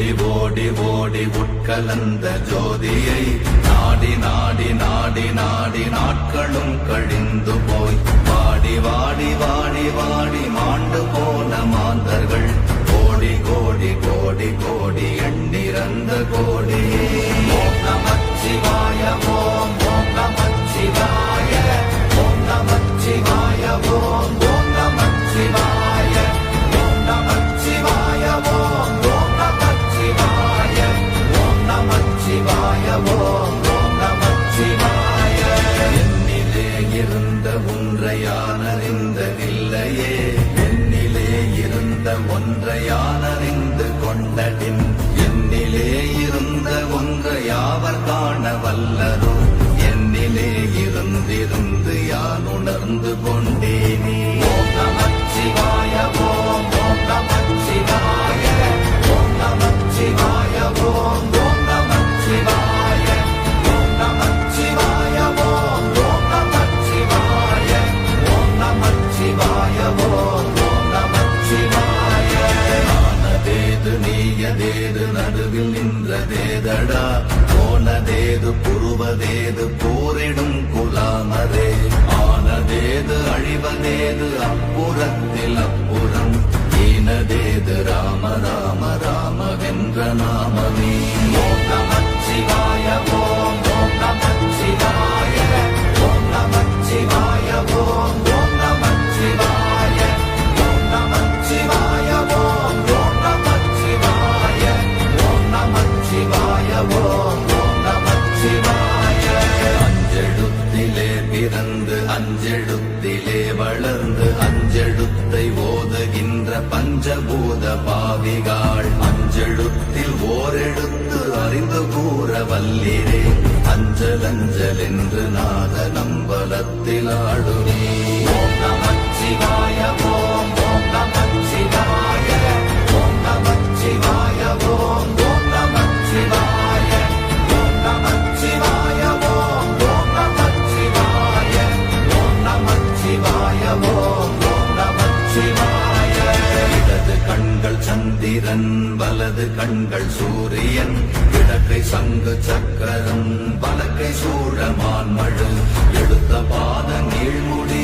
ஓடி ஓடி உட்கலந்த ஜோதியை நாடி நாடி நாடி நாடி நாட்களும் கழிந்து போய் வாடி வாடி வாடி வாடி மாண்டு போன மாந்தர்கள் கோடி கோடி கோடி கோடி எண்ணிறந்த கோடியே. ஓம் நமச்சிவாய ஓம் ஓம் நமச்சிவாய ஓம் நமச்சிவாய ஓம் ஓம் நமச்சிவாய ஓம் நமச்சிவாய ஓம் ஓம் நமச்சிவாய ஓம் நமச்சிவாய ஓம் ஓம் நமச்சிவாய. என்னிலே இருந்த ஒன்றையானறிந்ததில்லையே என்னிலே இருந்த ஒன்றையானறிந்து கொண்டடின் என்னிலே இருந்த ஒன்றை யாவர் காண வல்லரோ என்னிலே இருந்திருந்து யான் உணர்ந்து கொண்டேனே. ஓம் நமச்சிவாய ஓம் ஓம் நமச்சிவாய ஓம் நமச்சிவாய ஓம் ஓம் நமச்சிவாய ஓம் நமச்சிவாய ஓம் ஓம் நமச்சிவாய ஓம் நமச்சிவாய ஓம் ஓம் நமச்சிவாய. ஆனதேது நீயதேது நடுவில் நின்றதேதடா போனதேது புருவதேது போரிடும் குலாமரே ஆனதேது அழிவதேது அப்புறத்தில் அப்புறம் ஈனதேது ராம ராம ராமவென்ற நாமமே. ஓம் நமச்சிவாய ஓம் ஓம் நமச்சிவாய ஓம் நமச்சிவாய ஓம் ஓம் நமச்சிவாய ஓம் நமச்சிவாய ஓம் ஓம் நமச்சிவாய ஓம் நமச்சிவாய ஓம் ஓம் நமச்சிவாய. அஞ்செழுத்திலே பிறந்து அஞ்செழுத்திலே வளர்ந்து அஞ்செழுத்தை ஓதுகின்ற பஞ்சபூத பாவிகாள் அஞ்செழுத்தில் ஓரெழுத்து அறிந்து கூற வல்லிரே அஞ்சல் அஞ்சல் என்று நாத நம்பலத்தில் ஆடுமே. ஓம் நமச்சிவாய ஓம் ஓம் நமச்சிவாய ஓம் நமச்சிவாய ஓம் ஓம் நமச்சிவாய ஓம் நமச்சிவாய ஓம் ஓம் நமச்சிவாய ஓம் நமச்சிவாய ஓம் ஓம் நமச்சிவாய. இடது கண்கள் சந்திரன் வலது கண்கள் சூரியன் இடக்கை சங்கு சக்கரம் வலக்கை சூழமான்மழு எடுத்த பாத நீழ்முடி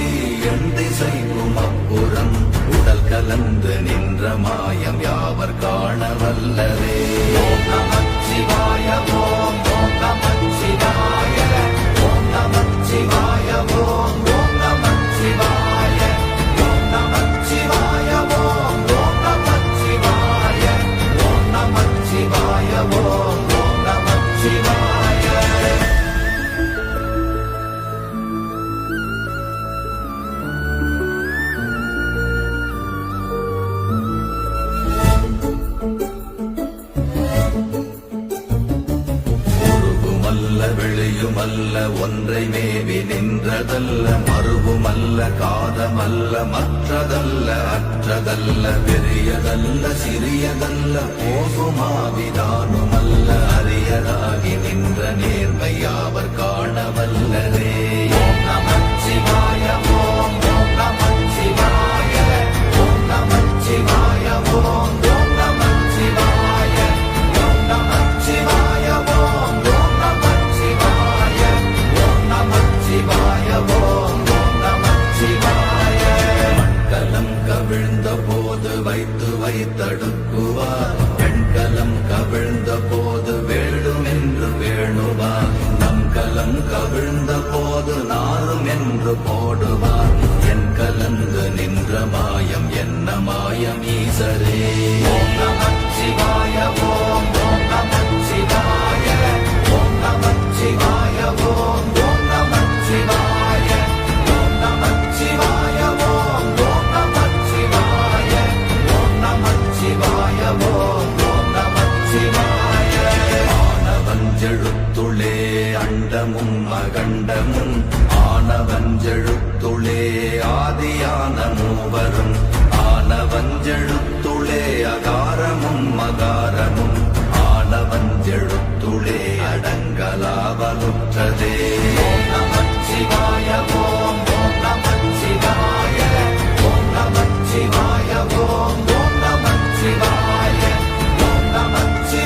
எண் திசைக்கும் அப்புறம் உடல் கலந்து நின்ற மாயம் யாவர் காண வல்லரே. ஓம் நமச்சிவாய ஓம் ஓம் நமச்சிவாய ஓம் நமச்சிவாய ஓம் ஓம் நமச்சிவாய ஓம் நமச்சிவாய ஓம் ஓம் நமச்சிவாய ஓம் நமச்சிவாய ஓம் ஓம் நமச்சிவாய. உருவுமல்ல வெளியுமல்ல ஒன்றை மேவி நின்றதல்ல மறுவுமல்ல காதமல்ல மற்றதல்ல அற்றதல்ல பெரியதல்ல சிறியதல்ல போகுமாவிதானுமல்ல அரியதாகி நின்ற நேர்மையாவர் காண வல்லரே. ஓம் நமச்சிவாய ஓம் ஓம் நமச்சிவாய ஓம் நமச்சிவாய ஓம் ஓம் நமச்சிவாய ஓம் நமச்சிவாய ஓம் ஓம் நமச்சிவாய ஓம் நமச்சிவாய ஓம் ஓம் நமச்சிவாய. மண்கலம் கவிழ்ந்த போது வைத்து வைத்தடுக்குவார் பெண்கலம் கவிழ்ந்த போது வேடும் என்று வேணுவார் நம் கலம் கவிழ்ந்த போது நாரும் என்று போடுவார் என் கலந்து நின்ற மாயம் என்ன மாயம் ஈசரே. ஓம் நமச்சிவாய ஓம் ஓம் நமச்சிவாய ஓம் நமச்சிவாய ஓம் ஓம் நமச்சிவாய ஓம் நமச்சிவாய ஓம் ஓம் நமச்சிவாய ஓம் நமச்சிவாய ஓம் ஓம் நமச்சிவாய. ஆனவஞ்செழுத்துளே அண்டமும் அகண்டமும் ஆனவஞ்செழுத்துளே ஆதியான மூவரும் ஆனவஞ்செழுத்துளே அகாரமும் மகாரமும் ஆனவஞ்செழுத்துளே அடங்கலாவலுற்றதே. ஓம் நமச்சிவாய ஓம் ஓம் நமச்சிவாய ஓம் நமச்சிவாய ஓம் ஓம் நமச்சிவாய ஓம் நமச்சிவாய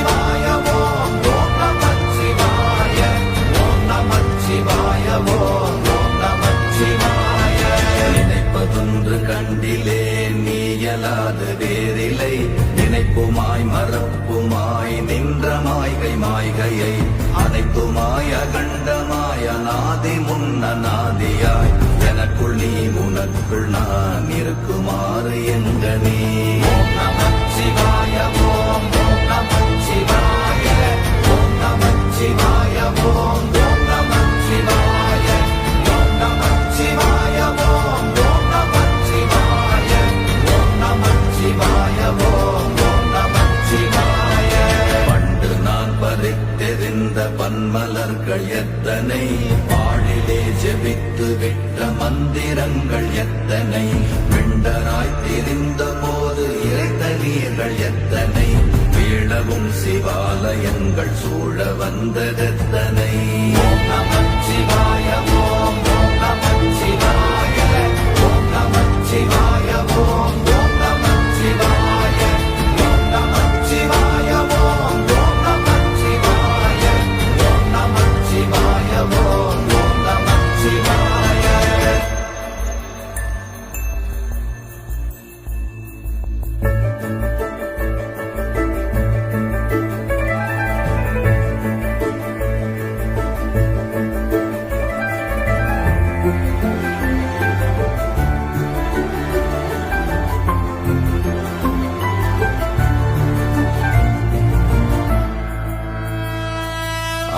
மாயையை அனைத்துமாய கண்டமாய நாதி முன்னநாதியாய் எனக்குள் நீ உனக்குள் நான் இருக்குமாறு எங்கனே. ஓம் நமச்சிவாய ஓம் ஓம் நமச்சிவாய ஓம் நமச்சிவாய ஓம் ஓம் நமச்சிவாய ஓம் நமச்சிவாய ஓம் ஓம் நமச்சிவாய ஓம் நமச்சிவாய ஓம் ஓம் நமச்சிவாய. பண்டு நான் பறித்தெறிந்த பன்மலர்கள் எத்தனை, பாழிலே ஜெபித்து விட்ட மந்திரங்கள் எத்தனை, விண்டராய் திரிந்த போது இறைத்த நீர்கள் எத்தனை, வீழவும் சிவாலயங்கள் சூழ வந்ததெத்தனை. ஓம் நமச்சிவாய ஓம் ஓம் நமச்சிவாய ஓம் நமச்சிவாய ஓம் ஓம் நமச்சிவாய ஓம் நமச்சிவாய ஓம் ஓம் நமச்சிவாய ஓம் நமச்சிவாய ஓம் ஓம் நமச்சிவாய.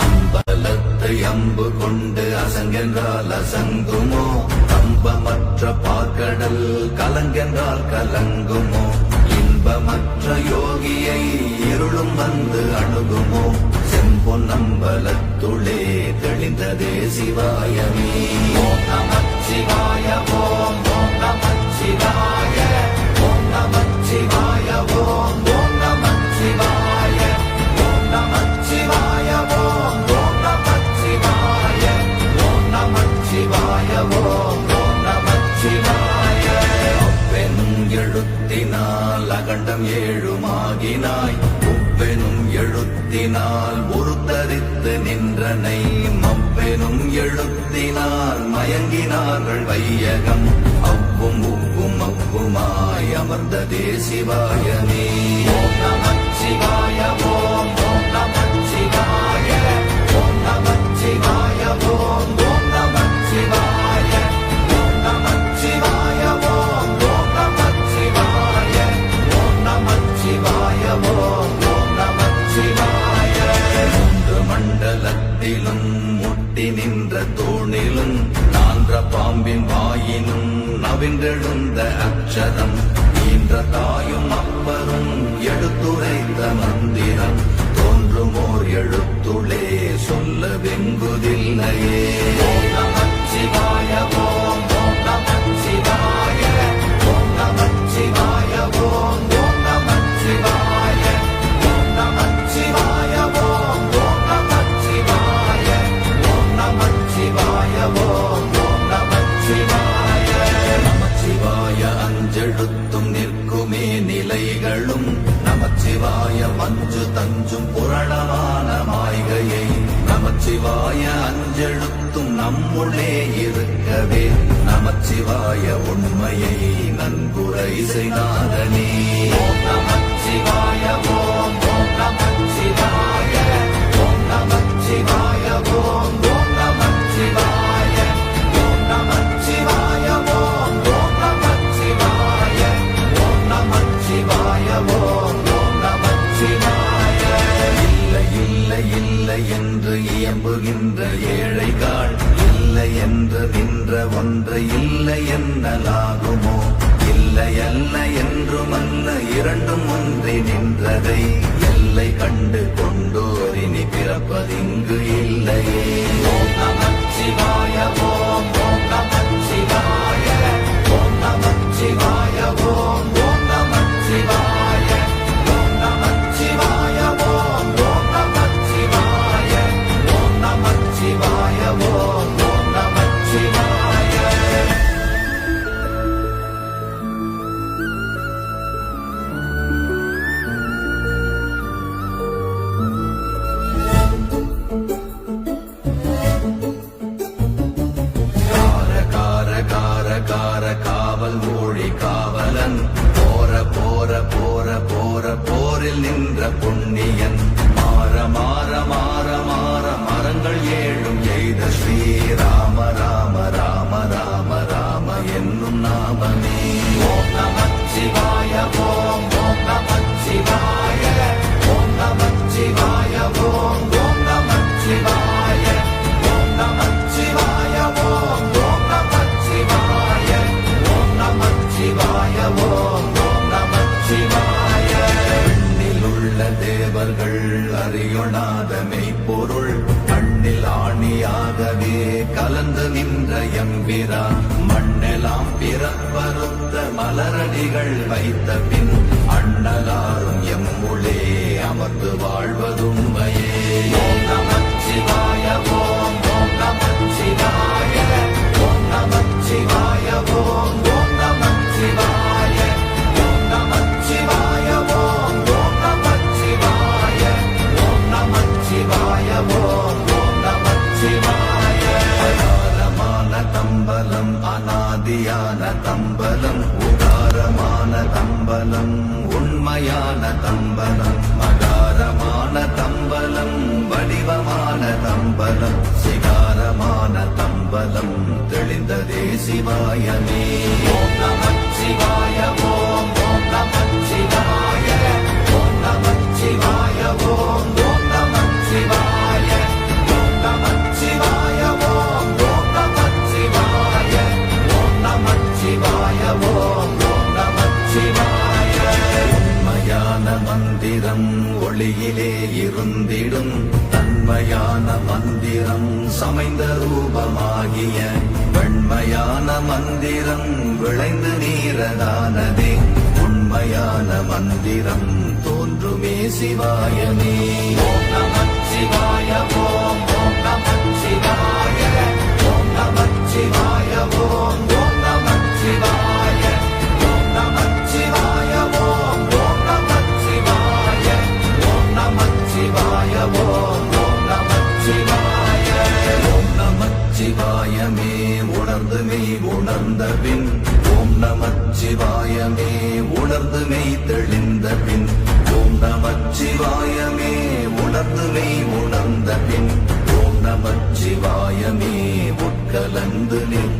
அம்பலத்தை அம்பு கொண்டு அசங்கென்றால் அசங்குமோ, கம்பமற்ற பார்க்கடல் கலங்கென்றால் கலங்குமோ, இன்பமற்ற யோகியை இருளும் வந்து அணுகுமோ, செம்பொன்னம்பலத்துளே தெளிந்ததே சிவாயமே. ஓம் நமச்சிவாய ஓம் ஓம் நமச்சிவாய ஓம் நமச்சிவாய ஓம் ஓம் நமச்சிவாய ஓம் நமச்சிவாய ஓம் ஓம் நமச்சிவாய ஓம் நமச்சிவாய ஓம் ஓம் நமச்சிவாய. அப்பெனும் எழுத்தினால் அகண்டம் ஏழுமாகினாய், உப்பெனும் எழுத்தினால் உருத்தரித்து நின்றனை, மப்பெனும் எழுத்தினால் மயங்கினார்கள் வையகம், அவ்வும் உவ்வும் அவ்வுமாய் அமர்ந்ததே சிவாயமே. ஓம் நமச்சிவாய ஓம் ஓம் நமச்சிவாய ஓம் நமச்சிவாய ஓம் ஓம் நமச்சிவாய ஓம் நமச்சிவாய ஓம் ஓம் நமச்சிவாய ஓம் நமச்சிவாய ஓம் ஓம் நமச்சிவாய. மூன்று மண்டலத்திலும் முட்டி நின்ற தூணிலும் நான்ற பாம்பின் வாயினும் நவின்றெழுந்த அக்ஷரம், ஈன்ற தாயும் அப்பரும் எடுத்துரைத்த மந்திரம், தோன்றுமோர் எழுத்துளே சொல்ல வெங்குதில்லையே. ஓம் நமச்சிவாய ஓம் ஓம் நமச்சிவாய ஓம் நமச்சிவாய ஓம் ஓம் நமச்சிவாய ஓம் நமச்சிவாய ஓம் ஓம் நமச்சிவாய ஓம் நமச்சிவாய ஓம் ஓம் நமச்சிவாய. நமச்சிவாய அஞ்செழுத்தும் நிற்குமே நிலைகளும், நமச்சிவாய மஞ்சு தஞ்சும் புரணமான மாய்கையை, நமச்சிவாய அஞ்செழுத்தும் நம்முள்ளே இருக்கவே, நமச்சிவாய உண்மையை நன்குரை செய்தாதனே. ஓம் நமச்சிவாய ஓம் ஓம் நமச்சிவாய ஓம் நமச்சிவாய ஓம் ஓம் நமச்சிவாய ஓம் நமச்சிவாய ஓம் ஓம் நமச்சிவாய ஓம் நமச்சிவாய ஓம் ஓம் நமச்சிவாய. இல்லை இல்லை இல்லை என்று இயம்புகின்ற ஏழைகள், இல்லை என்று நின்ற ஒன்றை இல்லை என்னலாகுமோ, இல்லை அல்ல என்றுமல்ல இரண்டும் ஒன்றி நின்றதை, எல்லை கண்டு கொண்டோரினி பிறப்பதிங்கு இல்லையே. ஓம் நமச்சிவாய ஓம் ஓம் நமச்சிவாய ஓம் நமச்சிவாய ஓம் ஓம் நமச்சிவாய ஓம் நமச்சிவாய ஓம் ஓம் நமச்சிவாய ஓம் நமச்சிவாய ஓம் ஓம் நமச்சிவாய. நின்ற எம்பிரா மண்ணெல்லாம் பிறப்பறுத்த மலரடிகள் வைத்த பின் அண்ணலாரும் எம்முளே அமர்ந்து வாழ்வதுண்மையே. ஓம் நமச்சிவாய ஓம் ஓம் நமச்சிவாய ஓம் நமச்சிவாய ஓம் ஓம் நமச்சிவாய ஓம் நமச்சிவாய ஓம் ஓம் நமச்சிவாய ஓம் நமச்சிவாய ஓம் ஓம் நமச்சிவாய. அகாரமான தம்பலம் அநாதியான தம்பலம் உதாரமான தம்பலம் உண்மையான தம்பலம் மகாரமான தம்பலம் வடிவமான தம்பலம் சிகாரமான தம்பலம் தெளிந்ததே சிவாயமே. ஓம் நமச்சிவாய ஓம் ஓம் நமச்சிவாய ஓம் நமச்சிவாய ஓம் ஓம் நமச்சிவாய ஓம் நமச்சிவாய ஓம் ஓம் நமச்சிவாய ஓம் நமச்சிவாய ஓம் ஓம் நமச்சிவாய. உண்மையான மந்திரம் ஒளியிலே இருந்திடும் தன்மையான மந்திரம் சமைந்த ரூபமாகிய வெண்மையான மந்திரம் விளைந்து நீரதானதே உண்மையான மந்திரம் தோன்றுமே சிவாயமே. ஓம் நமச்சிவாய ஓம் ஓம் நமச்சிவாய ஓம் நமச்சிவாய ஓம் ஓம் நமச்சிவாய ஓம் நமச்சிவாய ஓம் ஓம் நமச்சிவாய ஓம் நமச்சிவாய ஓம் ஓம் நமச்சிவாய. ஓம் நமச்சிவாயமே உணர்ந்து மெய் உணர்ந்த பின் ஓம் நமச்சிவாயமே உணர்ந்து மெய் தெளிந்த பின் ஓம் நமச்சிவாயமே உணர்ந்து மெய் உணர்ந்த பின் ஓம் நமச்சிவாயமே உட்கலந்து நிற்க